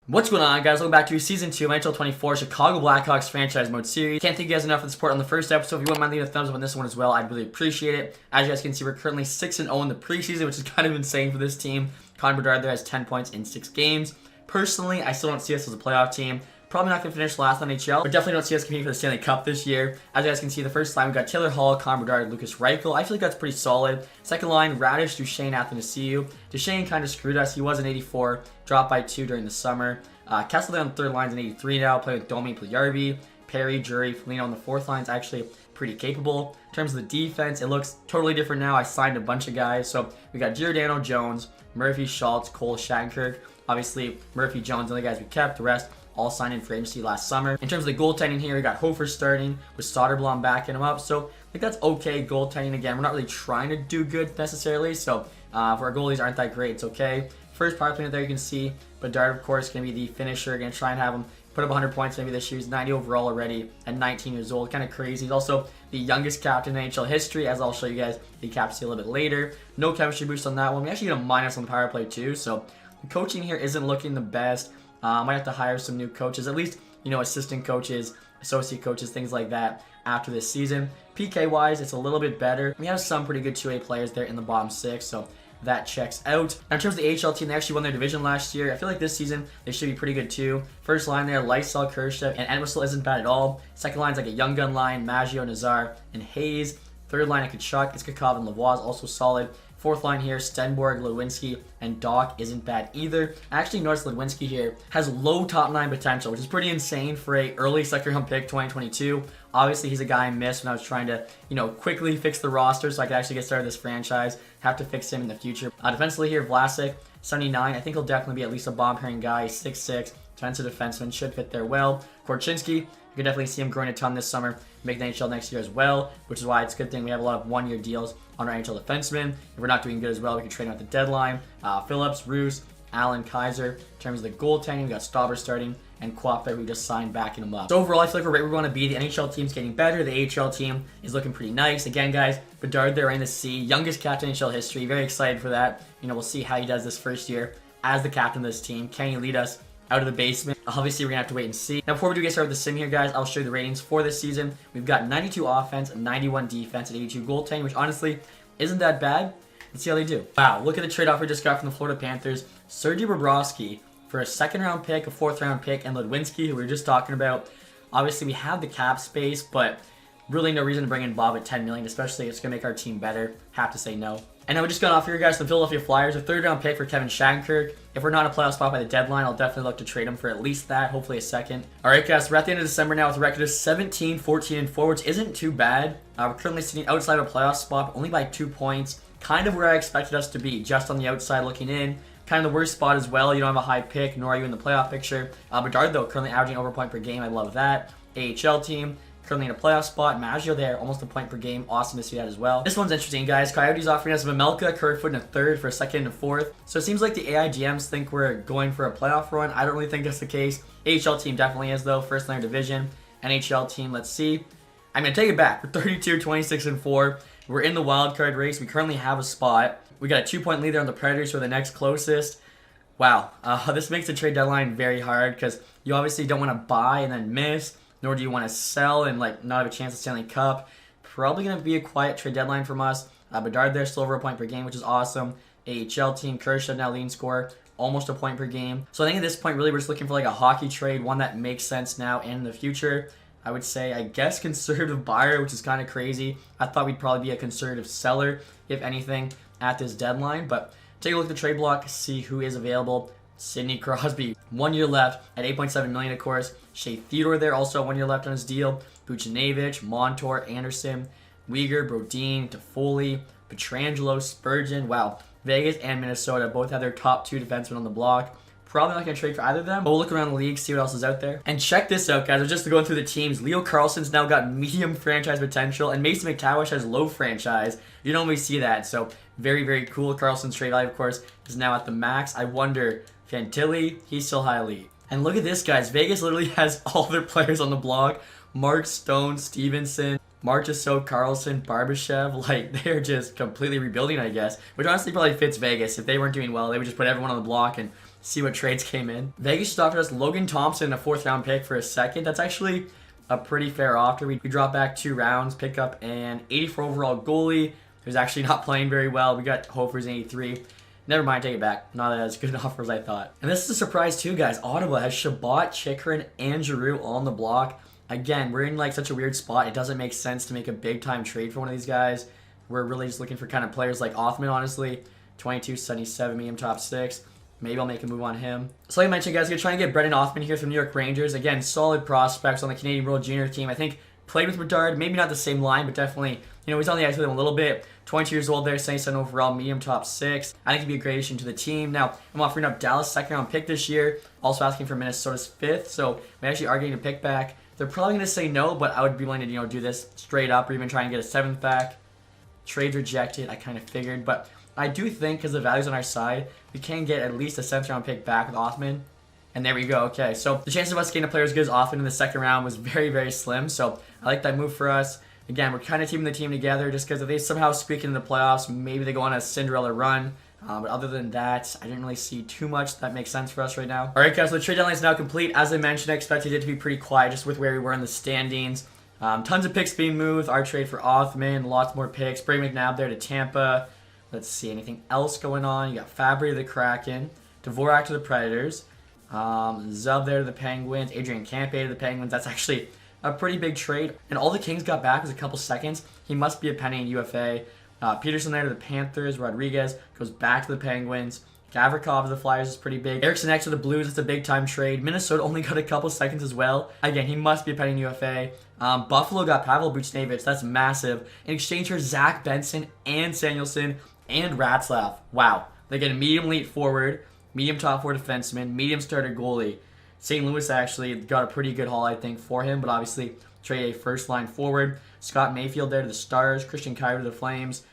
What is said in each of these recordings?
What's going on, guys? Welcome back to Season 2 of NHL 24 Chicago Blackhawks Franchise Mode Series. Can't thank you guys enough for the support on the first episode. If you wouldn't mind leaving a thumbs up on this one as well, I'd really appreciate it. As you guys can see, we're currently 6-0 in the preseason, which is kind of insane for this team. Connor Bedard there has 10 points in 6 games. Personally, I still don't see us as a playoff team. Probably not going to finish last on NHL, but definitely don't see us competing for the Stanley Cup this year. As you guys can see, the first line, we got Taylor Hall, Connor Bedard, Lucas Reichel. I feel like that's pretty solid. Second line, Radish, Duchesne, Athanasiou. Duchesne kind of screwed us. He was an 84, dropped by 2 during the summer. Kessler on the third line is an 83 now, playing with Domi, Puljujarvi, Perry, Jury, Foligno on the fourth line is actually pretty capable. In terms of the defense, it looks totally different now. I signed a bunch of guys. So we got Giordano, Jones, Murphy, Schultz, Cole, Shattenkirk. Obviously, Murphy, Jones, and the guys we kept. The rest all signed in free agency last summer. In terms of the goaltending here, we got Hofer starting with Soderblom backing him up. So I think that's okay goaltending. Again, we're not really trying to do good necessarily. So if our goalies aren't that great, it's okay. First power play there you can see. Bedard, of course, going to be the finisher. Going to try and have him put up 100 points maybe this year. He's 90 overall already at 19 years old. Kind of crazy. He's also the youngest captain in NHL history, as I'll show you guys the captaincy a little bit later. No chemistry boost on that one. We actually get a minus on the power play too. So the coaching here isn't looking the best. Might have to hire some new coaches, at least, assistant coaches, associate coaches, things like that after this season. PK-wise, it's a little bit better. We have some pretty good 2A players there in the bottom 6, so that checks out. Now, in terms of the AHL team, they actually won their division last year. I feel like this season, they should be pretty good too. First line there, Lysell, Kershev, and Entwistle isn't bad at all. Second line's like a young gun line, Maggio, Nazar, and Hayes. Third line, Kachuk, Iskakov, and Lavoie is also solid. Fourth line here, Stenborg, Ludwinski, and Doc isn't bad either. I actually noticed Ludwinski here has low top 9 potential, which is pretty insane for a early second round pick 2022. Obviously, he's a guy I missed when I was trying to, quickly fix the roster so I could actually get started this franchise. Have to fix him in the future. Defensively here, Vlasic, 79. I think he'll definitely be at least a bomb-carrying guy. 6'6", defensive defenseman, should fit there well. Korchinski, you can definitely see him growing a ton this summer, make the NHL next year as well, which is why it's a good thing we have a lot of one-year deals on our NHL defensemen. If we're not doing good as well, we can trade him at the deadline. Phillips, Roos, Allen, Kaiser. In terms of the goaltending, we got Stauber starting, and Quappe, who just signed backing him up. So overall, I feel like we're right where we want to be. The NHL team's getting better. The AHL team is looking pretty nice. Again, guys, Bedard there in the C, youngest captain in NHL history. Very excited for that. We'll see how he does this first year as the captain of this team. Can he lead us out of the basement? Obviously, we're going to have to wait and see. Now, before we do get started with the sim here, guys, I'll show you the ratings for this season. We've got 92 offense, 91 defense, and 82 goaltending, which honestly isn't that bad. Let's see how they do. Wow, look at the trade-off we just got from the Florida Panthers. Sergei Bobrovsky for a second-round pick, a fourth-round pick, and Ludwinski, who we were just talking about. Obviously, we have the cap space, but really no reason to bring in Bob at $10 million, especially if it's going to make our team better. Have to say no. And now we just got off here, guys, the Philadelphia Flyers, a third-round pick for Kevin Shattenkirk. If we're not in a playoff spot by the deadline, I'll definitely look to trade him for at least that, hopefully a second. All right, guys, we're at the end of December now with a record of 17, 14, and 4, which isn't too bad. We're currently sitting outside of a playoff spot, only by 2 points. Kind of where I expected us to be, just on the outside looking in. Kind of the worst spot as well. You don't have a high pick, nor are you in the playoff picture. Bedard, though, currently averaging over a point per game. I love that. AHL team, currently in a playoff spot. Maggio there, almost a point per game. Awesome to see that as well. This one's interesting, guys. Coyotes offering us Mamelka, Kerfoot, and a third for a second and a fourth. So it seems like the AIGMs think we're going for a playoff run. I don't really think that's the case. AHL team definitely is, though. First in their division. NHL team, let's see. I'm going to take it back. We're 32, 26, and 4. We're in the wild card race. We currently have a spot. We got a 2-point lead there on the Predators, who are the next closest. Wow. This makes the trade deadline very hard because you obviously don't want to buy and then miss, nor do you want to sell and not have a chance at Stanley Cup. Probably going to be a quiet trade deadline from us. Bedard there, still over a point per game, which is awesome. AHL team, Kershev now leading scorer, almost a point per game. So I think at this point, really, we're just looking for a hockey trade, one that makes sense now and in the future. I would say, I guess, conservative buyer, which is kind of crazy. I thought we'd probably be a conservative seller, if anything, at this deadline. But take a look at the trade block, see who is available. Sidney Crosby, 1 year left at $8.7 million, of course. Shea Theodore there, also 1 year left on his deal. Buchnevich, Montour, Anderson, Uyghur, Brodin, Toffoli, Pietrangelo, Spurgeon. Wow, Vegas and Minnesota both have their top 2 defensemen on the block. Probably not going to trade for either of them, but we'll look around the league, see what else is out there. And check this out, guys. I was just going through the teams. Leo Carlson's now got medium franchise potential, and Mason McTavish has low franchise. You don't always see that, so very, very cool. Carlson's trade value, of course, is now at the max. I wonder, Fantilli, he's still high elite. And look at this, guys. Vegas literally has all their players on the block. Mark Stone, Stevenson, Marchessault, Carlson, Barbashev, they're just completely rebuilding, I guess. Which honestly probably fits Vegas. If they weren't doing well, they would just put everyone on the block and see what trades came in. Vegas just offered us Logan Thompson, a 4th round pick for a 2nd. That's actually a pretty fair offer. We drop back 2 rounds, pick up an 84 overall goalie who's actually not playing very well. We got Hofer's 83. Never mind, take it back. Not as good an offer as I thought. And this is a surprise too, guys. Ottawa has Shabbat, Chikrin, and Giroux all on the block. Again, we're in like such a weird spot. It doesn't make sense to make a big time trade for one of these guys. We're really just looking for kind of players like Othman, honestly. 22, 77, medium top 6. Maybe I'll make a move on him. So like I mentioned, guys, we're trying to get Brendan Othman here from New York Rangers. Again, solid prospects on the Canadian World Junior team. I think played with Bedard, maybe not the same line, but definitely, he's on the ice with him a little bit. 22 years old there, 77 overall, medium top 6. I think he'd be a great addition to the team. Now, I'm offering up Dallas' 2nd round pick this year. Also asking for Minnesota's 5th, so we actually are getting a pick back. They're probably going to say no, but I would be willing to, do this straight up or even try and get a 7th back. Trade rejected, I kind of figured, but I do think because the value's on our side, we can get at least a 7th round pick back with Othman. And there we go. Okay, so the chances of us getting a player as good as Othman in the 2nd round was very, very slim. So I like that move for us. Again, we're kind of teaming the team together just because if they somehow squeak into the playoffs, maybe they go on a Cinderella run. But other than that, I didn't really see too much that makes sense for us right now. All right, guys, so the trade deadline is now complete. As I mentioned, I expected it to be pretty quiet just with where we were in the standings. Tons of picks being moved. Our trade for Othman, lots more picks. Brady McNabb there to Tampa. Let's see, anything else going on? You got Fabry to the Kraken, Dvorak to the Predators, Zub there to the Penguins, Adrian Campe to the Penguins. That's actually a pretty big trade. And all the Kings got back was a couple seconds. He must be a penny in UFA. Peterson there to the Panthers. Rodriguez goes back to the Penguins. Gavrikov to the Flyers is pretty big. Eriksson X to the Blues. It's a big time trade. Minnesota only got a couple seconds as well. Again, he must be a penny in UFA. Buffalo got Pavel Buchnevich. That's massive. In exchange for Zach Benson and Samuelson and Ratzlaff. Wow. They get a medium elite forward, medium top 4 defenseman, medium starter goalie. St. Louis actually got a pretty good haul, I think, for him, but obviously trade a first line forward. Scott Mayfield there to the Stars, Christian Kyrou to the Flames,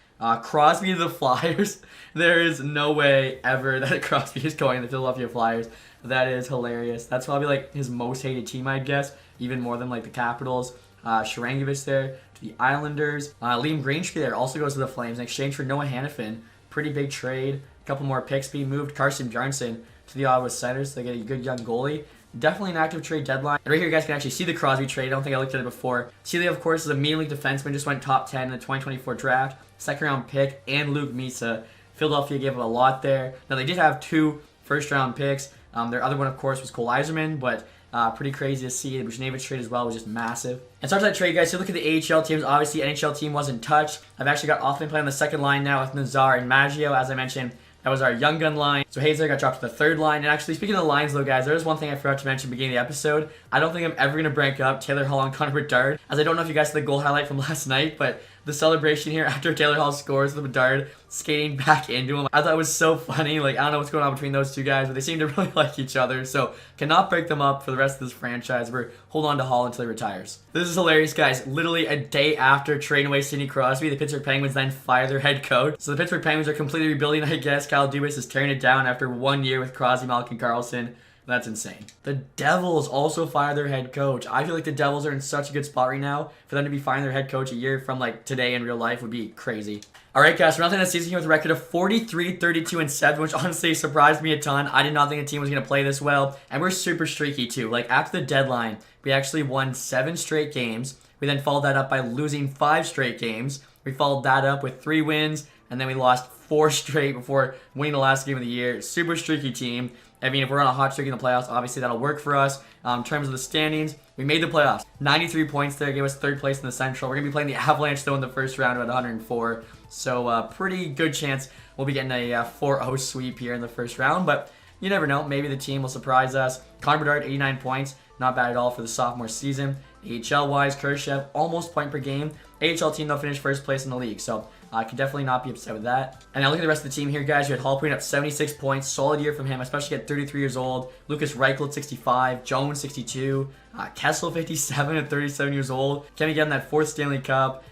Crosby to the Flyers. There is no way ever that Crosby is going to the Philadelphia Flyers. That is hilarious. That's probably like his most hated team, I'd guess, even more than like the Capitals. Sharangovich there to the Islanders. Liam Greenstreet there also goes to the Flames in exchange for Noah Hannafin. Pretty big trade. A couple more picks being moved. Carson Bjarnson to the Ottawa Senators. They get a good young goalie. Definitely an active trade deadline. And right here, you guys can actually see the Crosby trade. I don't think I looked at it before. Sealy, of course, is a medium league defenseman. Just went top 10 in the 2024 draft. 2nd round pick. And Luke Misa. Philadelphia gave up a lot there. Now, they did have 2 first-round picks. Their other one, of course, was Cole Eiserman, but pretty crazy to see. The Buchnevich trade as well was just massive. And so after that trade, guys, so look at the AHL teams. Obviously, NHL team wasn't touched. I've actually got Othman playing on the 2nd line now with Nazar and Maggio. As I mentioned, that was our young gun line. So Hazer got dropped to the 3rd line. And actually, speaking of the lines, though, guys, there is one thing I forgot to mention at the beginning of the episode. I don't think I'm ever going to break up Taylor Hall and Connor Bedard, as I don't know if you guys saw the goal highlight from last night, but the celebration here after Taylor Hall scores with Bedard skating back into him, I thought it was so funny. Like, I don't know what's going on between those two guys, but they seem to really like each other, so cannot break them up for the rest of this franchise. We're hold on to Hall until he retires. This is hilarious, guys. Literally a day after trading away Sidney Crosby, the Pittsburgh Penguins then fire their head coach. So the Pittsburgh Penguins are completely rebuilding, I guess. Kyle Dubas is tearing it down after 1 year with Crosby, Malkin, Karlsson. That's insane. The Devils also fire their head coach. I feel like the Devils are in such a good spot right now. For them to be firing their head coach a year from like today in real life would be crazy. All right, guys, we're nothing this season here with a record of 43, 32, and 7, which honestly surprised me a ton. I did not think the team was going to play this well, and we're super streaky too. Like after the deadline, we actually won 7 straight games. We then followed that up by losing 5 straight games. We followed that up with 3 wins, and then we lost 4 straight before winning the last game of the year. Super streaky team. I mean, if we're on a hot streak in the playoffs, obviously that'll work for us. In terms of the standings, we made the playoffs. 93 points there, gave us 3rd place in the Central. We're going to be playing the Avalanche, though, in the first round at 104. So, pretty good chance we'll be getting a 4-0 sweep here in the first round. But you never know. Maybe the team will surprise us. Connor Bedard, 89 points. Not bad at all for the sophomore season. AHL-wise, Khrushchev, almost point per game. AHL team, though, finished 1st place in the league. So, I could definitely not be upset with that. And now look at the rest of the team here, guys. You had Hall putting up 76 points. Solid year from him, especially at 33 years old. Lucas Reichel at 65. Jones, 62. Kessel, 57 at 37 years old. Kevin getting that 4th Stanley Cup.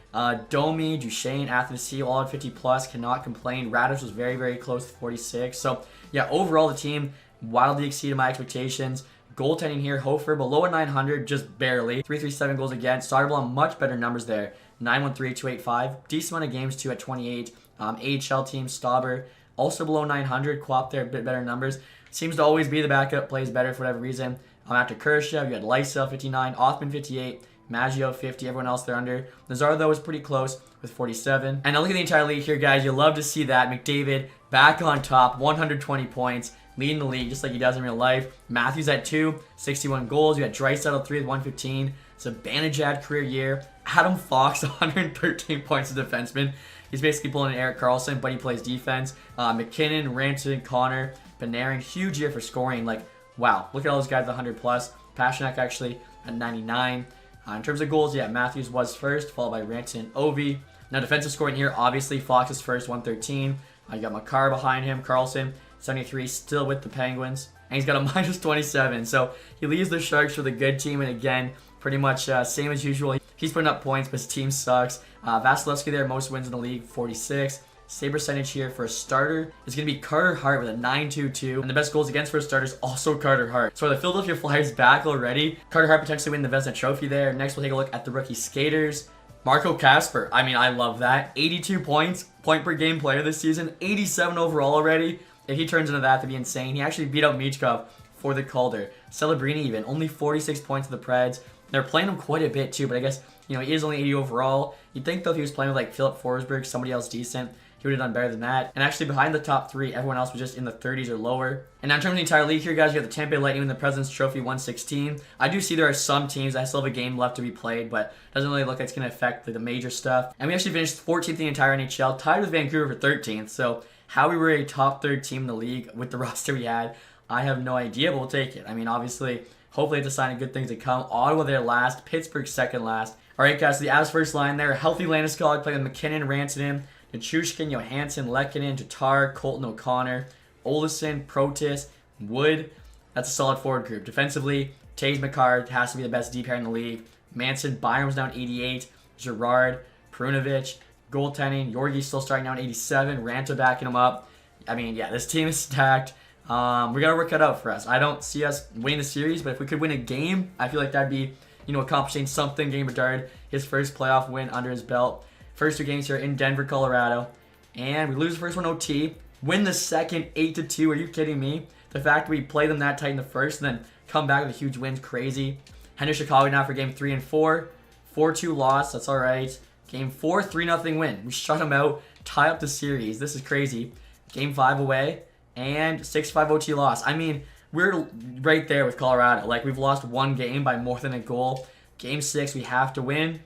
Domi, Duchesne, Athanasi, all at 50 plus. Cannot complain. Radish was very, very close to 46. So, yeah, overall, the team wildly exceeded my expectations. Goaltending here, Hofer below a 900, just barely. 337 goals against. Soderblom, much better numbers there. 913, 285. Decent amount of games, too, at 28. AHL team, Stauber, also below 900. Quap there, a bit better numbers. Seems to always be the backup, plays better for whatever reason. After Khrushchev, you had Lysel 59, Othman 58, Maggio 50, everyone else they're under. Nazar, though, was pretty close with 47. And now look at the entire league here, guys. You love to see that. McDavid back on top, 120 points, leading the league just like he does in real life. Matthews at 2, 61 goals. You had Draisaitl 3 with 115. Zibanejad career year. Adam Fox, 113 points as a defenseman. He's basically pulling an Erik Karlsson, but he plays defense. McKinnon, Rantanen, Connor, Panarin, huge year for scoring. Like, wow, look at all those guys at 100 plus. Pasternak actually at 99. In terms of goals, yeah, Matthews was first, followed by Rantanen and Ovi. Now, defensive scoring here, obviously, Fox is first, 113. You got Makar behind him, Karlsson, 73, still with the Penguins. And he's got a minus 27, so he leaves the Sharks with a good team, and again, pretty much same as usual. He's putting up points, but his team sucks. Vasilevsky there, most wins in the league, 46. Save percentage here for a starter is going to be Carter Hart with a 9.22. And the best goals against for a starter is also Carter Hart. So are the Philadelphia Flyers back already? Carter Hart potentially win the Vezina Trophy there. Next, we'll take a look at the rookie skaters. Marco Kasper. I mean, I love that. 82 points, point per game player this season. 87 overall already. If he turns into that, that'd be insane. He actually beat out Michkov for the Calder. Celebrini even, only 46 points to the Preds. They're playing him quite a bit too, but I guess, you know, he is only 80 overall. You'd think though if he was playing with like Philip Forsberg, somebody else decent, he would have done better than that. And actually behind the top 3, everyone else was just in the 30s or lower. And now in terms of the entire league here, guys, you got the Tampa Bay Lightning and the President's Trophy 116. I do see there are some teams that still have a game left to be played, but doesn't really look like it's going to affect the major stuff. And we actually finished 14th in the entire NHL, tied with Vancouver for 13th. So how we were a top 3rd team in the league with the roster we had, I have no idea, but we'll take it. I mean, obviously, hopefully it's a sign of good things to come. Ottawa there last, Pittsburgh second last. All right, guys, so the Avs first line there. Healthy Landeskog playing with McKinnon, Rantanen, Nichushkin, Johansson, Lehkonen, Tatar, Colton O'Connor, Olesen, Protis, Wood. That's a solid forward group. Defensively, Taze McCarr has to be the best D pair in the league. Manson, Byram's down 88. Gerard, Perunovic. Goaltending, Yorgi's still starting down 87. Ranta backing him up. I mean, yeah, this team is stacked. We got to work it out for us. I don't see us winning the series, but if we could win a game, I feel like that'd be, you know, accomplishing something. Game Bedard, his first playoff win under his belt. First 2 games here in Denver, Colorado. And we lose the first one OT. Win the second 8-2. Are you kidding me? The fact we play them that tight in the first and then come back with a huge win is crazy. Heading to Chicago now for game 3 and 4. 4-2 loss. That's all right. Game 4, 3-0 win. We shut them out. Tie up the series. This is crazy. Game 5 away. And 6-5 OT loss. I mean, we're right there with Colorado. Like, we've lost 1 game by more than a goal. Game 6, we have to win.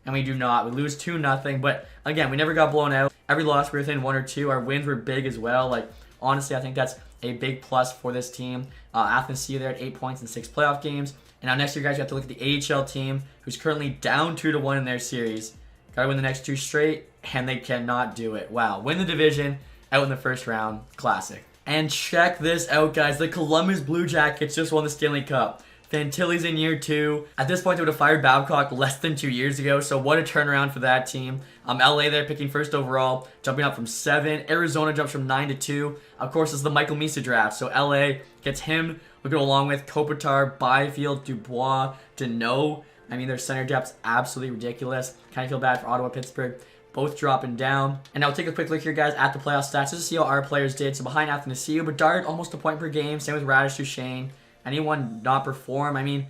And we do not. We lose 2-0. But again, we never got blown out. Every loss we were within 1 or 2. Our wins were big as well. Like, honestly, I think that's a big plus for this team. Athens there at 8 points in 6 playoff games. And now next year, guys, you have to look at the AHL team, who's currently down 2-1 in their series. Got to win the next 2 straight, and they cannot do it. Wow. Win the division, out in the first round. Classic. And check this out, guys. The Columbus Blue Jackets just won the Stanley Cup. Fantilli's in year 2. At this point, they would have fired Babcock less than 2 years ago, so what a turnaround for that team. LA there picking first overall, jumping up from 7. Arizona jumps from 9-2. Of course, it's the Michael Misa draft, so LA gets him. We go along with Kopitar, Byfield, Dubois, Deneau. I mean, their center depth's absolutely ridiculous. Kind of feel bad for Ottawa, Pittsburgh. Both dropping down. And now we'll take a quick look here, guys, at the playoff stats just to see how our players did. So behind Athanasiou, Bedard, almost a point per game. Same with Radish, Duchesne. Anyone not perform? I mean,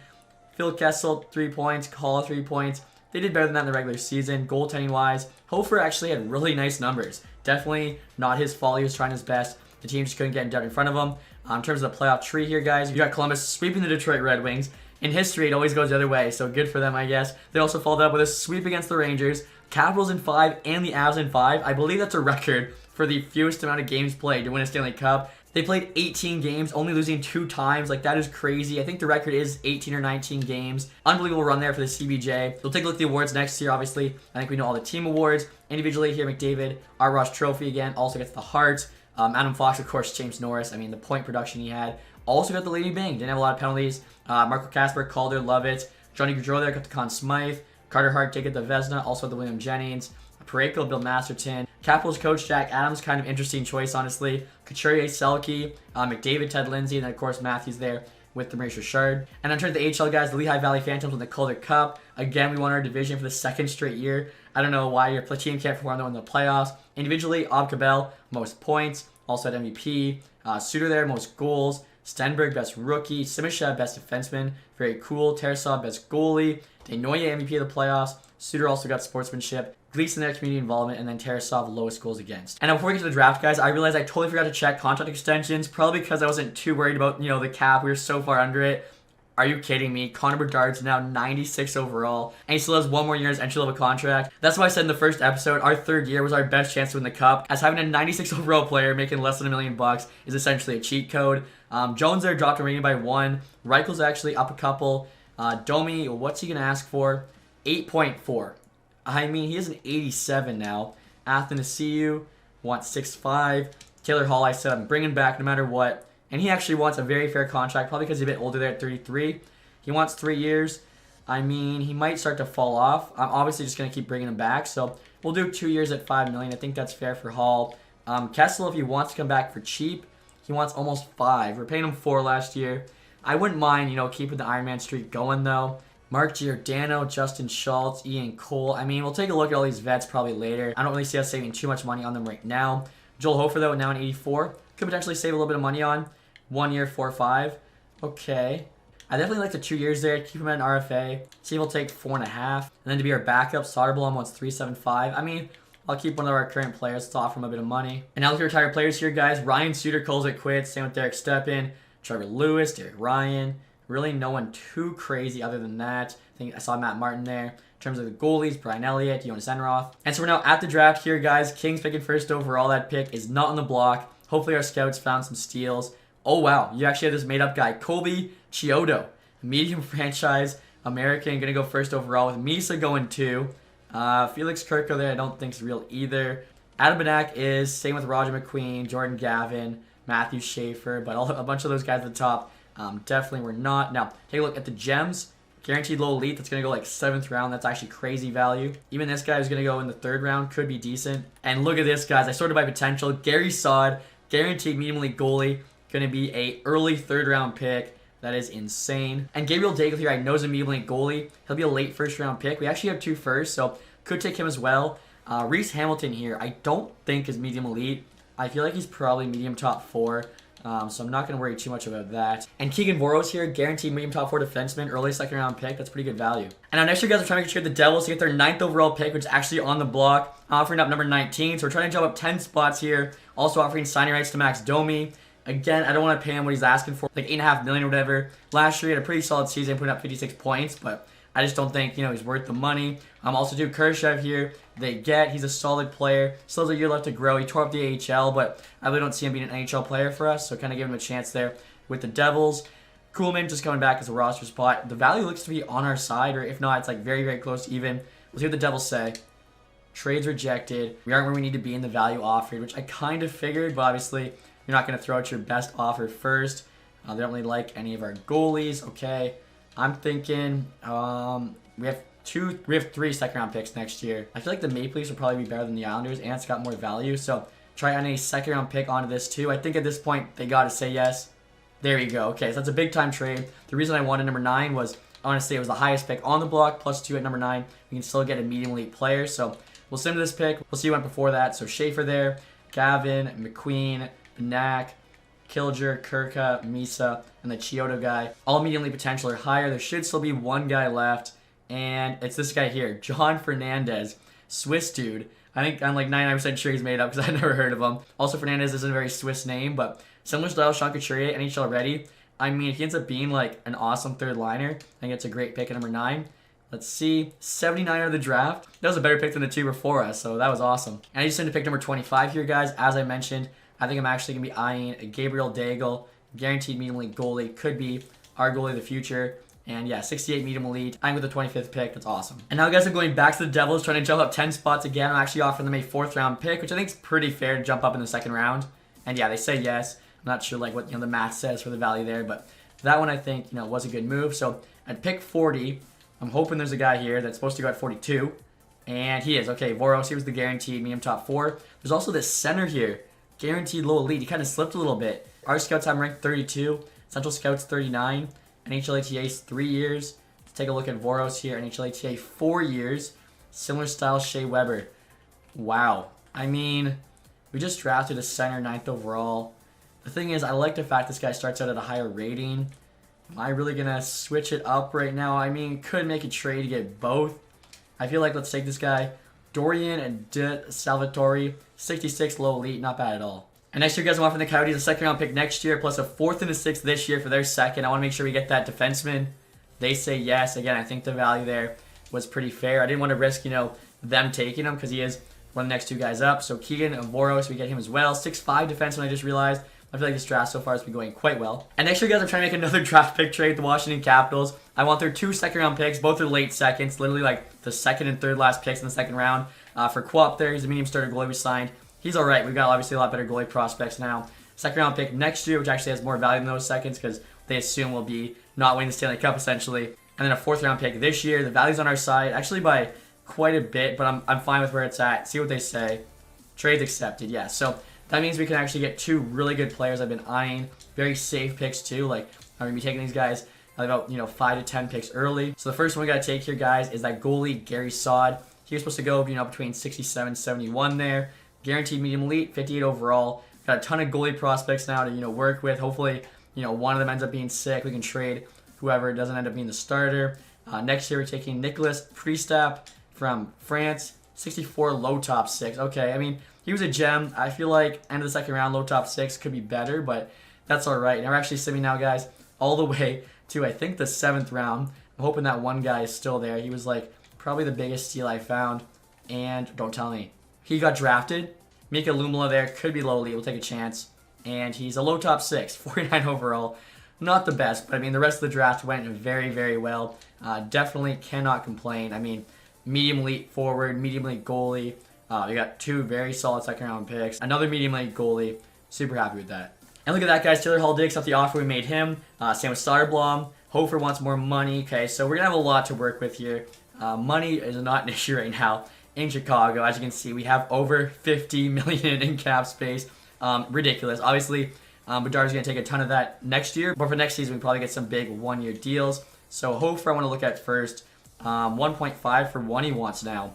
Phil Kessel, 3 points. Call, 3 points. They did better than that in the regular season, goaltending-wise. Hofer actually had really nice numbers. Definitely not his fault. He was trying his best. The team just couldn't get in front of him. In terms of the playoff tree here, guys, you got Columbus sweeping the Detroit Red Wings. In history, it always goes the other way, so good for them, I guess. They also followed up with a sweep against the Rangers, Capitals in 5, and the Avs in 5. I believe that's a record for the fewest amount of games played to win a Stanley Cup. They played 18 games, only losing 2 times. Like, that is crazy. I think the record is 18 or 19 games. Unbelievable run there for the CBJ. We'll take a look at the awards next year, obviously. I think we know all the team awards. Individually here, McDavid, our Ross Trophy again, also gets the Hart. Adam Fox, of course, James Norris. I mean, the point production he had. Also got the Lady Bing. Didn't have a lot of penalties. Marco Kasper, Calder, love it. Johnny Gaudreau there got the Conn Smythe. Carter Hart did get the Vezina. Also the William Jennings. Parayko, Bill Masterton. Capitals coach Jack Adams, kind of interesting choice, honestly. Couturier, Selke. McDavid, Ted Lindsay. And then, of course, Matthews there with the Maurice Richard. And in terms of the HL guys, the Lehigh Valley Phantoms won the Calder Cup. Again, we won our division for the 2nd straight year. I don't know why your team can't perform though in the playoffs. Individually, Abkabel, most points, also at MVP. Suter there, most goals. Stenberg, best rookie. Simishev, best defenseman. Very cool. Tarasov, best goalie. Denoye, MVP of the playoffs. Suter also got sportsmanship. Gleason there, community involvement, and then Tarasov, lowest goals against. And now before we get to the draft, guys, I realized I totally forgot to check contract extensions, probably because I wasn't too worried about, the cap. We were so far under it. Are you kidding me? Connor Bedard's now 96 overall, and he still has one more year in his entry-level contract. That's why I said in the first episode, our third year was our best chance to win the cup, as having a 96 overall player making less than $1 million is essentially a cheat code. Jones there dropped a rating by 1. Reichel's actually up a couple. Domi, what's he going to ask for? 8.4. I mean, he is an 87 now. Athanasiou wants 6.5. Taylor Hall, I said I'm bringing back no matter what. And he actually wants a very fair contract, probably because he's a bit older there at 33. He wants 3 years. I mean, he might start to fall off. I'm obviously just going to keep bringing him back. So we'll do 2 years at $5 million. I think that's fair for Hall. Kessel, if he wants to come back for cheap, he wants almost 5. We're paying him 4 last year. I wouldn't mind, keeping the Iron Man streak going, though. Mark Giordano, Justin Schultz, Ian Cole. I mean, we'll take a look at all these vets probably later. I don't really see us saving too much money on them right now. Joel Hofer, though, now an 84. Could potentially save a little bit of money on. 1 year, 4.5. Okay. I definitely like the 2 years there. Keep him at an RFA. See if we'll take 4.5. And then to be our backup, Soderblom wants 3.75. I mean, I'll keep one of our current players to offer him a bit of money. And now look at retired players here, guys. Ryan Suter calls it quits. Same with Derek Stepan, Trevor Lewis, Derek Ryan. Really no one too crazy other than that. I think I saw Matt Martin there. In terms of the goalies, Brian Elliott, Jonas Enroth. And so we're now at the draft here, guys. Kings picking first overall. That pick is not on the block. Hopefully our scouts found some steals. Oh, wow. You actually have this made-up guy. Colby Chiodo, medium franchise American. Going to go first overall with Misa going 2. Felix Kirko there I don't think is real either. Adam Benak is. Same with Roger McQueen, Jordan Gavin, Matthew Schaefer. But a bunch of those guys at the top definitely were not. Now, take a look at the gems. Guaranteed low elite. That's going to go like 7th round. That's actually crazy value. Even this guy who's going to go in the 3rd round could be decent. And look at this, guys. I sorted by potential. Gary Sod, guaranteed medium elite goalie. Going to be a early 3rd round pick. That is insane. And Gabriel Daigle here, I know is a medium elite goalie. He'll be a late 1st round pick. We actually have 2 firsts, so could take him as well. Reese Hamilton here, I don't think is medium elite. I feel like he's probably medium top 4. So I'm not going to worry too much about that. And Keegan Voros here, guaranteed medium top 4 defenseman, early 2nd round pick. That's pretty good value. And now next year, guys, we're trying to secure the Devils to get their 9th overall pick, which is actually on the block, offering up number 19. So we're trying to jump up 10 spots here. Also offering signing rights to Max Domi. Again, I don't want to pay him what he's asking for, like $8.5 million or whatever. Last year, he had a pretty solid season, putting up 56 points, but I just don't think, he's worth the money. Also do Kershev here. He's a solid player. Still has a year left to grow. He tore up the AHL, but I really don't see him being an NHL player for us, so kind of give him a chance there with the Devils. Kuhlman just coming back as a roster spot. The value looks to be on our side, or if not, it's like very, very close to even. We'll see what the Devils say. Trades rejected. We aren't where we need to be in the value offered, which I kind of figured, but obviously you're not going to throw out your best offer first. They don't really like any of our goalies. Okay, I'm thinking we have 3 2nd round picks next year. I feel like the Maple Leafs will probably be better than the Islanders, and it's got more value. So try on a 2nd round pick onto this too. I think at this point they got to say yes. There you go. Okay, so that's a big time trade. The reason I wanted number 9 was honestly it was the highest pick on the block, plus 2 at number 9. We can still get a medium elite player. So we'll send this pick. We'll see who went before that. So Schaefer there, Gavin, McQueen, Benak, Kilger, Kirka, Misa, and the Chiodo guy. All medium elite potential are higher. There should still be one guy left, and it's this guy here, John Fernandez, Swiss dude. I think I'm like 99% sure he's made up because I've never heard of him. Also, Fernandez isn't a very Swiss name, but similar style Sean Couturier, NHL ready. I mean, if he ends up being like an awesome 3rd liner, I think it's a great pick at number 9. Let's see, 79 of the draft. That was a better pick than the 2 before us, so that was awesome. And I just need to pick number 25 here, guys. As I mentioned, I think I'm actually going to be eyeing a Gabriel Daigle, guaranteed medium elite goalie. Could be our goalie of the future. And yeah, 68 medium elite. I'm with the 25th pick. That's awesome. And now, guys, I'm going back to the Devils, trying to jump up 10 spots again. I'm actually offering them a 4th round pick, which I think is pretty fair to jump up in the 2nd round. And yeah, they say yes. I'm not sure like what the math says for the value there, but that one I think was a good move. So at pick 40, I'm hoping there's a guy here that's supposed to go at 42. And he is. Okay, Voros, he was the guaranteed medium top 4. There's also this center here. Guaranteed low elite. He kind of slipped a little bit. Our scouts have him ranked 32. Central Scouts 39. NHL ATA's 3 years. Let's take a look at Voros here. NHL ATA 4 years. Similar style, Shea Weber. Wow. I mean, we just drafted a center 9th overall. The thing is, I like the fact this guy starts out at a higher rating. Am I really going to switch it up right now? I mean, could make a trade to get both. I feel like let's take this guy. Dorian De Salvatore, 66, low elite, not bad at all. And next year, guys, I want from the Coyotes a second round pick next year, plus a 4th and a 6th this year for their second. I want to make sure we get that defenseman. They say yes. Again, I think the value there was pretty fair. I didn't want to risk, them taking him because he is one of the next 2 guys up. So Keegan Voros, we get him as well. 6'5" defenseman, I just realized. I feel like this draft so far has been going quite well. And next year, guys, I'm trying to make another draft pick trade with the Washington Capitals. I want their 2 second-round picks. Both are late seconds, literally like the 2nd and 3rd last picks in the 2nd round. For Quap there, he's a medium starter goalie we signed. He's all right. We've got obviously a lot better goalie prospects now. 2nd-round pick next year, which actually has more value than those seconds because they assume we'll be not winning the Stanley Cup, essentially. And then a 4th-round pick this year. The value's on our side, actually by quite a bit, but I'm fine with where it's at. See what they say. Trades accepted, yeah. So that means we can actually get 2 really good players I've been eyeing. Very safe picks, too. Like, I'm going to be taking these guys about, 5 to 10 picks early. So the first one we got to take here, guys, is that goalie, Gary Sod. He was supposed to go, between 67 71 there. Guaranteed medium elite, 58 overall. Got a ton of goalie prospects now to, work with. Hopefully, one of them ends up being sick. We can trade whoever doesn't end up being the starter. Next year, we're taking Nicholas Priestap from France. 64, low top 6. Okay, I mean, he was a gem. I feel like end of the 2nd round, low top 6 could be better, but that's all right. Now we're actually simming now, guys, all the way to, I think, the 7th round. I'm hoping that one guy is still there. He was, probably the biggest steal I found. And don't tell me. He got drafted. Mika Lumala there. Could be low elite. We'll take a chance. And he's a low top 6. 49 overall. Not the best, but, the rest of the draft went very, very well. Definitely cannot complain. Medium elite forward, medium elite goalie. We got 2 very solid 2nd round picks. Another medium elite goalie. Super happy with that. And look at that, guys. Taylor Hall Diggs off the offer we made him. Same with Starblom. Hofer wants more money. Okay, so we're going to have a lot to work with here. Money is not an issue right now in Chicago. As you can see, we have over 50 million in cap space. Ridiculous. Obviously, Bedard's going to take a ton of that next year. But for next season, we probably get some big 1-year deals. So Hofer I want to look at first. 1.5 for 1 he wants now.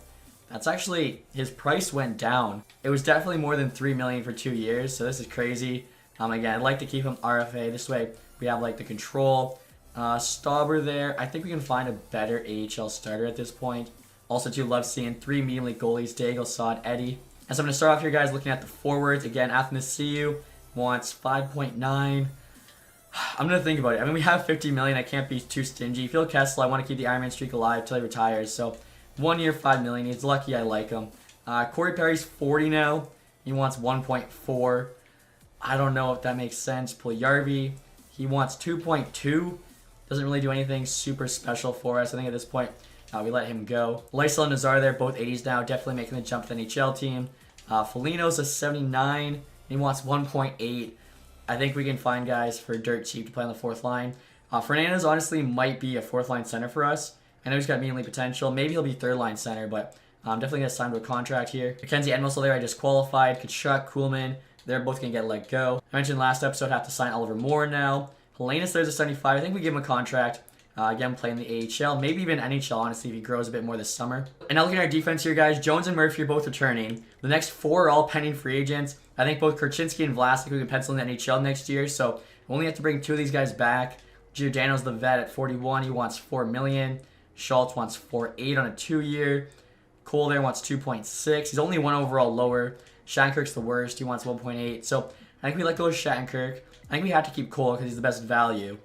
That's actually, his price went down. It was definitely more than 3 million for 2 years, so this is crazy. Again, I'd like to keep him RFA. This way, we have the control. Stauber there. I think we can find a better AHL starter at this point. Also, too, love seeing 3 medium elite goalies, Daigle, Sod, Eddie. And so I'm going to start off here, guys, looking at the forwards. Again, Athanasiou wants 5.9. I'm going to think about it. We have 50 million. I can't be too stingy. Phil Kessel, I want to keep the Ironman streak alive till he retires. So 1 year, 5 million. He's lucky I like him. Corey Perry's 40 now. He wants 1.4. I don't know if that makes sense. Puljujärvi, he wants 2.2. Doesn't really do anything super special for us. I think at this point, we let him go. Lysel and Nazar there, both 80s now. Definitely making the jump to the NHL team. Foligno's a 79. He wants 1.8. I think we can find guys for dirt cheap to play on the 4th line. Fernandez honestly might be a 4th line center for us. I know he's got medium elite potential. Maybe he'll be 3rd line center, but definitely going to sign to a contract here. Mackenzie Edmusel there, I just qualified. Kachuk, Kuhlman, they're both going to get let go. I mentioned last episode, have to sign Oliver Moore now. Helenas there's a 75. I think we give him a contract. Again, playing the AHL, maybe even NHL, honestly, if he grows a bit more this summer. And now looking at our defense here, guys, Jones and Murphy are both returning. The next 4 are all pending free agents. I think both Kurchinski and Vlasic we can pencil in the NHL next year, so we only have to bring 2 of these guys back. Giordano's the vet at 41. He wants 4 million. Schultz wants 4.8 on a 2-year. Cole there wants 2.6. He's only 1 overall lower. Shattenkirk's the worst. He wants 1.8. So I think we let go of Shattenkirk. I think we have to keep Cole because he's the best value.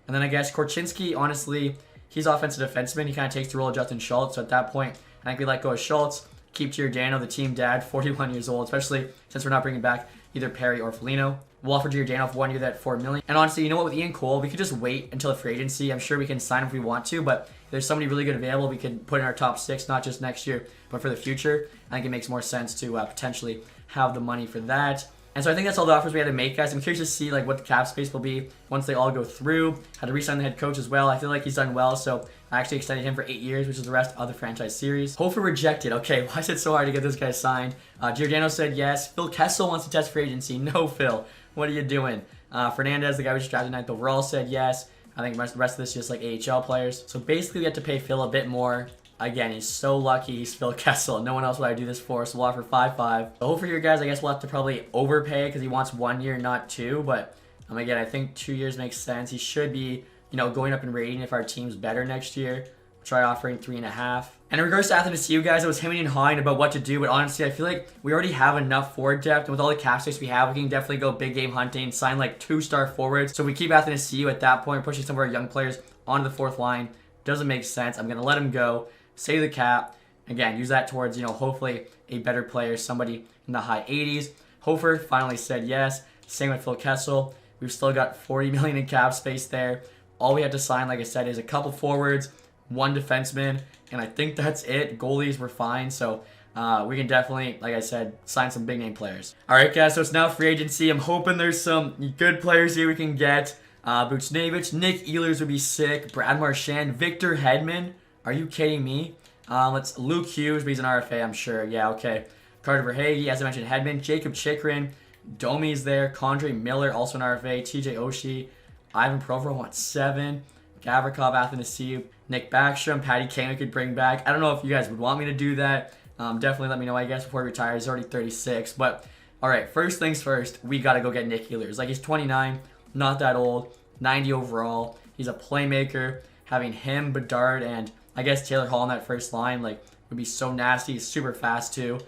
And then I guess Korchinski, honestly, he's offensive defenseman. He kind of takes the role of Justin Schultz. So at that point, I think we let go of Schultz, keep Giordano, the team dad, 41 years old, especially since we're not bringing back either Perry or Foligno. We'll offer Giordano for 1 year at $4 million. And honestly, you know what, with Ian Cole, we could just wait until the free agency. I'm sure we can sign him if we want to, but if there's somebody really good available, we could put in our top 6, not just next year, but for the future. I think it makes more sense to potentially have the money for that. And so I think that's all the offers we had to make, guys. I'm curious to see what the cap space will be once they all go through. Had to re-sign the head coach as well. I feel like he's done well, so I actually extended him for 8 years, which is the rest of the franchise series. Hofer rejected. Okay, why is it so hard to get this guy signed? Giordano said yes. Phil Kessel wants to test free agency. No, Phil. What are you doing? Fernandez, the guy we just drafted 9th overall, said yes. I think the rest of this is just AHL players. So basically we have to pay Phil a bit more. Again, he's so lucky he's Phil Kessel. No one else would I do this for, so we'll offer 5-5. So hopefully, you guys, I guess we'll have to probably overpay because he wants 1 year, not 2. But again, I think 2 years makes sense. He should be, going up in rating if our team's better next year. Try offering 3.5. And in regards to Athanasiou, guys, I was hemming and hawing about what to do, but honestly, I feel like we already have enough forward depth, and with all the cap space we have, we can definitely go big game hunting, sign like 2-star forwards. So we keep Athanasiou at that point, pushing some of our young players onto the 4th line. Doesn't make sense. I'm gonna let him go, save the cap. Again, use that towards, hopefully a better player, somebody in the high 80s. Hofer finally said yes. Same with Phil Kessel. We've still got 40 million in cap space there. All we have to sign, like I said, is a couple forwards, 1 defenseman, and I think that's it. Goalies were fine, so we can definitely, like I said, sign some big name players. All right, guys, so it's now free agency. I'm hoping there's some good players here we can get. Buchnevich, Nick Ehlers would be sick. Brad Marchand, Victor Hedman. Are you kidding me? Let's Luke Hughes, but he's an RFA, I'm sure. Yeah, okay. Carter Verhaeghe, as I mentioned, Hedman, Jacob Chikrin, Domi's there, Condre Miller, also an RFA, TJ Oshie, Ivan Provorov wants 7, Gavrikov, Athanasiou, Nick Backstrom, Patty Kane we could bring back. I don't know if you guys would want me to do that. Definitely let me know, I guess, before he retires. He's already 36. But, all right, first things first, we got to go get Nick Ehlers. Like, he's 29, not that old, 90 overall. He's a playmaker. Having him, Bedard, and I guess Taylor Hall on that first line, like, would be so nasty. He's super fast, too.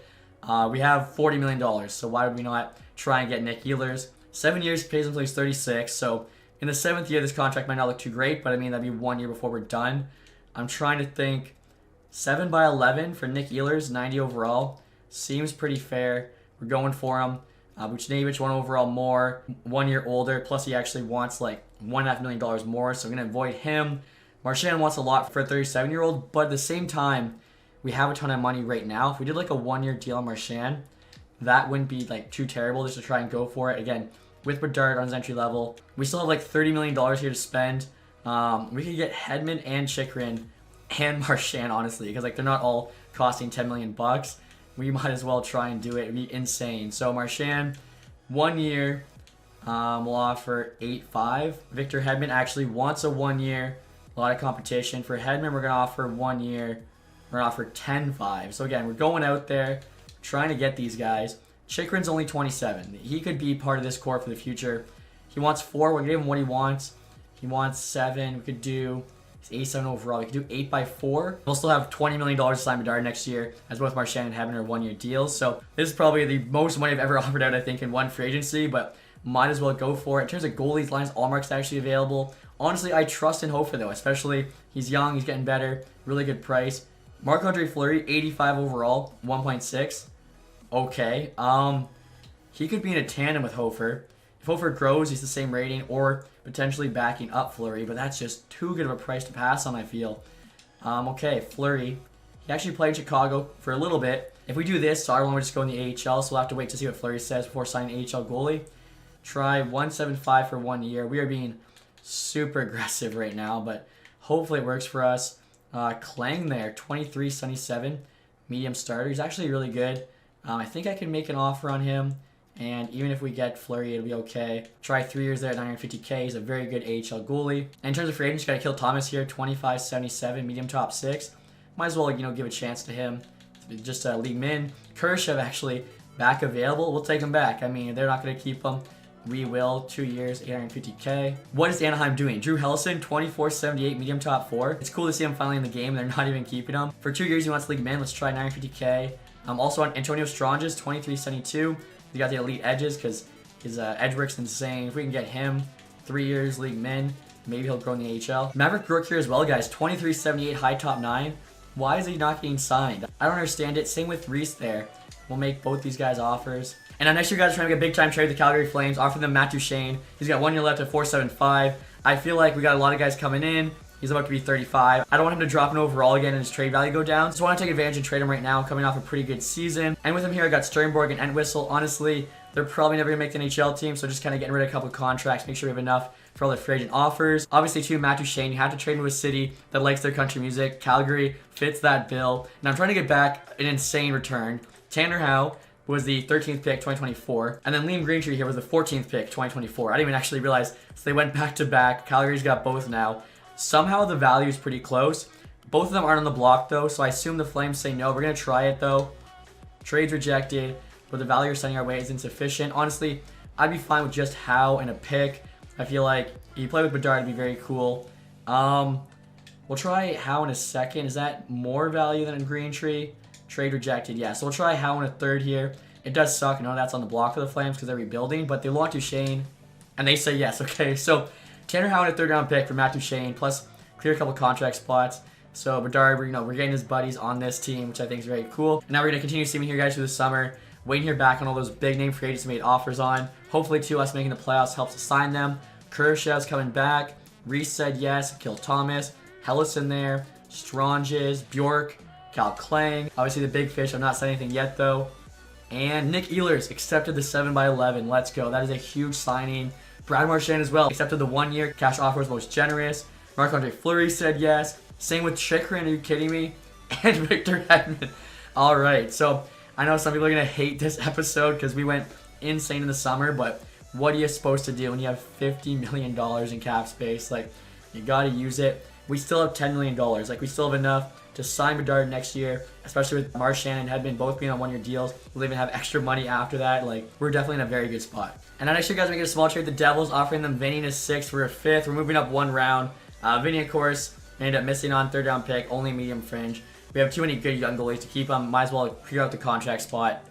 We have $40 million, so why would we not try and get Nick Ehlers? 7 years, pays him until he's 36, so in the 7th year, this contract might not look too great, but I mean, that'd be 1 year before we're done. I'm trying to think. 7 by 11 for Nick Ehlers, 90 overall. Seems pretty fair. We're going for him. Buchnevich, 1 overall more, 1 year older, plus he actually wants like $1.5 million more, so I'm going to avoid him. Marchand wants a lot for a 37-year-old, but at the same time, we have a ton of money right now. If we did like a 1 year deal on Marchand, that wouldn't be like too terrible just to try and go for it. Again, with Bedard on his entry level, we still have like $30 million here to spend. We could get Hedman and Chikrin and Marchand, honestly, because like they're not all costing $10 million. We might as well try and do it. It'd be insane. So Marchand, 1 year, we'll offer 8.5. Victor Hedman actually wants a 1 year. A lot of competition. For Hedman, we're gonna offer 1 year. We're gonna offer 10.5. So again, we're going out there, trying to get these guys. Chikrin's only 27. He could be part of this core for the future. He wants 4. We'll give him what he wants. He wants 7. We could do, he's 8-7 overall. We could do 8 by 4. We'll still have $20 million to sign Bedard next year, as both Marchand and Hedman are 1 year deals. So this is probably the most money I've ever offered out, I think, in one free agency, but might as well go for it. In terms of goalies, lines, Allmark's actually available. Honestly, I trust in Hofer, though, especially he's young, he's getting better, really good price. Marc-Andre Fleury, 85 overall, 1.6. Okay. He could be in a tandem with Hofer. If Hofer grows, he's the same rating, or potentially backing up Fleury, but that's just too good of a price to pass on, I feel. Okay, Fleury. He actually played in Chicago for a little bit. If we do this, Sauerland would just go in the AHL, so we'll have to wait to see what Fleury says before signing an AHL goalie. Try 1.75 for 1 year. We are being super aggressive right now, but hopefully it works for us. Klang there, 23.77, medium starter. He's actually really good. I think I can make an offer on him, and even if we get Fleury, it'll be okay. Try 3 years there at 950K. He's a very good AHL goalie. And in terms of free agents, got to kill Thomas here, 25.77, medium top 6. Might as well, give a chance to him. Just leave him in. Kurashev actually back available. We'll take him back. I mean, they're not going to keep him. We will. 2 years, 850K. What is Anaheim doing? Drew Helleson, 24.78, medium top 4. It's cool to see him finally in the game. They're not even keeping him. For 2 years, he wants to league him in. Let's try 950K. Also on Antonio Stranges, 23.72. He got the elite edges because his edge work's insane. If we can get him, 3 years, league min, maybe he'll grow in the AHL. Maverick Rook here as well, guys. 23.78, high top 9. Why is he not getting signed? I don't understand it. Same with Reese there. We'll make both these guys offers. And next year, guys, are trying to get a big-time trade with the Calgary Flames. Offer them Matt Duchene. He's got 1 year left at 4.75. I feel like we got a lot of guys coming in. He's about to be 35. I don't want him to drop an overall again and his trade value go down. So I want to take advantage and trade him right now, coming off a pretty good season. And with him here, I got Sternborg and Entwistle. Honestly, they're probably never going to make the NHL team, so just kind of getting rid of a couple of contracts, make sure we have enough for all the free agent offers. Obviously, too, Matt Duchene, you have to trade him with a city that likes their country music. Calgary fits that bill. And I'm trying to get back an insane return. Tanner Howe was the 13th pick, 2024. And then Liam Greentree here was the 14th pick, 2024. I didn't even actually realize. So they went back to back. Calgary's got both now. Somehow the value is pretty close. Both of them aren't on the block though, so I assume the Flames say no. We're going to try it though. Trade's rejected, but the value you're sending our way is insufficient. Honestly, I'd be fine with just Howe and a pick. I feel like if you play with Bedard, it'd be very cool. We'll try Howe in a second. Is that more value than a green tree? Trade rejected, yeah. So we'll try Howe in a third here. It does suck. I know that's on the block for the Flames because they're rebuilding, but they want Duchesne, and they say yes. Okay, so Tanner Howe in a third-round pick for Matt Duchesne, plus clear a couple contract spots. So Bedard, we're getting his buddies on this team, which I think is very cool. And now we're going to continue seeing here, guys, through the summer. Waiting here back on all those big-name free agents we made offers on. Hopefully, too, us making the playoffs helps us sign them. Kurashev's coming back. Reese said yes. Kill Thomas. Hellison there. Stranges. Bjork. Cal Klang. Obviously, the big fish. I'm not saying anything yet, though. And Nick Ehlers accepted the 7x11. Let's go. That is a huge signing. Brad Marchand as well accepted the 1 year. Cash offer was most generous. Marc-Andre Fleury said yes. Same with Chikrin. Are you kidding me? And Victor Hedman. All right. So I know some people are going to hate this episode because we went insane in the summer, but what are you supposed to do when you have $50 million in cap space? Like, you got to use it. We still have $10 million. Like, we still have enough to sign Bedard next year, especially with Marchand and Hedman both being on 1 year deals. We'll even have extra money after that. Like, we're definitely in a very good spot. And now next year, guys, we get a small trade. The Devils offering them Vinny in a 6th for a 5th. We're moving up 1 round. Vinny, of course, ended up missing on 3rd round pick, only medium fringe. We have too many good young goalies to keep him. Might as well clear out the contract spot.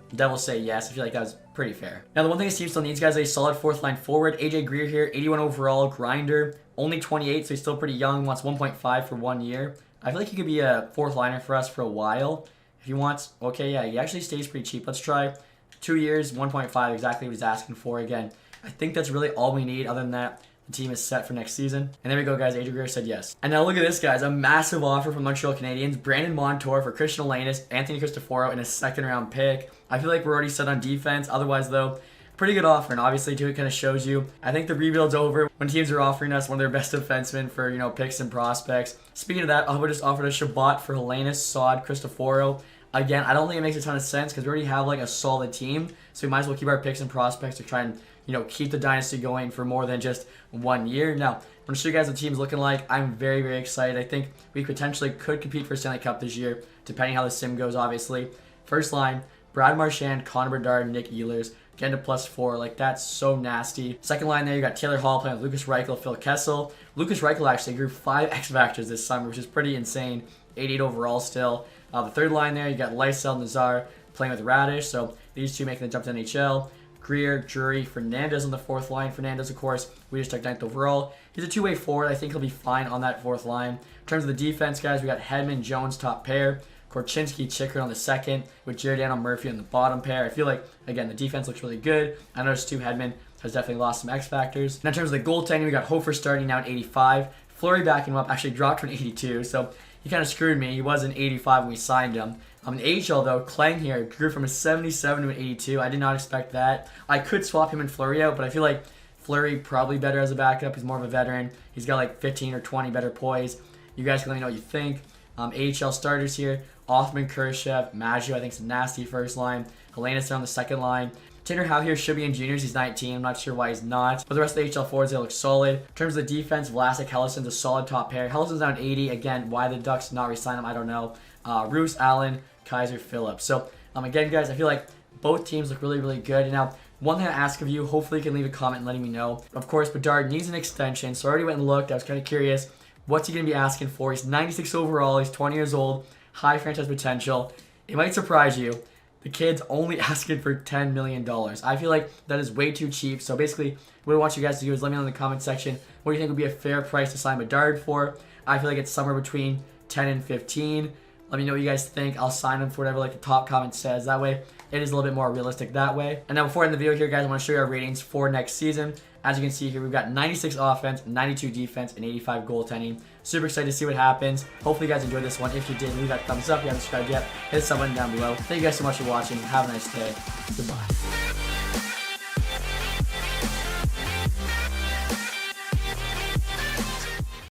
The Devils say yes. I feel like that was pretty fair. Now, the one thing this team still needs, guys, is a solid 4th line forward. AJ Greer here, 81 overall, grinder. Only 28, so he's still pretty young. Wants 1.5 for 1 year. I feel like he could be a 4th liner for us for a while. If he wants, okay, yeah, he actually stays pretty cheap. Let's try 2 years, 1.5, exactly what he's asking for. Again, I think that's really all we need. Other than that, the team is set for next season. And there we go, guys. Adrian Greer said yes. And now look at this, guys. A massive offer from Montreal Canadiens. Brandon Montour for Christian Alanis, Anthony Cristoforo, and a 2nd round pick. I feel like we're already set on defense. Otherwise, though, pretty good offer. And obviously, too, it kind of shows you. I think the rebuild's over when teams are offering us one of their best defensemen for, picks and prospects. Speaking of that, Ottawa just offered us Shabbat for Alanis, Saad, Cristoforo. Again, I don't think it makes a ton of sense because we already have like a solid team. So we might as well keep our picks and prospects to try and keep the dynasty going for more than just 1 year. Now, I'm going to show you guys what the team's looking like. I'm very, very excited. I think we potentially could compete for Stanley Cup this year, depending how the sim goes, obviously. First line, Brad Marchand, Connor Bedard, Nick Ehlers. Getting to +4. Like, that's so nasty. Second line there, you got Taylor Hall playing with Lucas Reichel, Phil Kessel. Lucas Reichel actually grew 5 X Factors this summer, which is pretty insane. 88 overall still. The third line there, you got Lysel Nazar playing with Radish. So these two making the jump to NHL. Greer, Drury, Fernandez on the 4th line. Fernandez, of course, we just took 9th overall. He's a two-way forward. I think he'll be fine on that 4th line. In terms of the defense, guys, we got Hedman, Jones, top pair. Korchinski, Chikrin on the 2nd, with Giordano Murphy on the bottom pair. I feel like, again, the defense looks really good. I noticed, too, Hedman has definitely lost some X factors. And in terms of the goaltending, we got Hofer starting now at 85. Fleury backing him up, actually dropped from 82, so he kind of screwed me. He was an 85 when we signed him. In the AHL, though, Klang here grew from a 77 to an 82. I did not expect that. I could swap him and Fleury out, but I feel like Fleury probably better as a backup. He's more of a veteran. He's got like 15 or 20 better poise. You guys can let me know what you think. AHL starters here. Othman, Kurashev, Maggio, I think, is a nasty first line. Helena's on the 2nd line. Tanner Howe here should be in juniors. He's 19. I'm not sure why he's not. But the rest of the AHL forwards, they look solid. In terms of the defense, Vlasic, Hellison's a solid top pair. Hellison's down 80. Again, why the Ducks not re-sign him, I don't know. Roos, Allen, Kaiser, Phillips. So, again, guys, I feel like both teams look really, really good. And now, one thing I ask of you, hopefully you can leave a comment letting me know. Of course, Bedard needs an extension. So I already went and looked. I was kind of curious. What's he going to be asking for? He's 96 overall. He's 20 years old. High franchise potential. It might surprise you. The kid's only asking for $10 million. I feel like that is way too cheap. So basically, what I want you guys to do is let me know in the comment section what do you think would be a fair price to sign Bedard for. I feel like it's somewhere between 10 and 15. Let me know what you guys think. I'll sign him for whatever like the top comment says. That way, it is a little bit more realistic that way. And now before I end the video here, guys, I want to show you our ratings for next season. As you can see here, we've got 96 offense, 92 defense, and 85 goaltending. Super excited to see what happens. Hopefully you guys enjoyed this one. If you did, leave that thumbs up. If you haven't subscribed yet, hit the sub button down below. Thank you guys so much for watching. Have a nice day. Goodbye.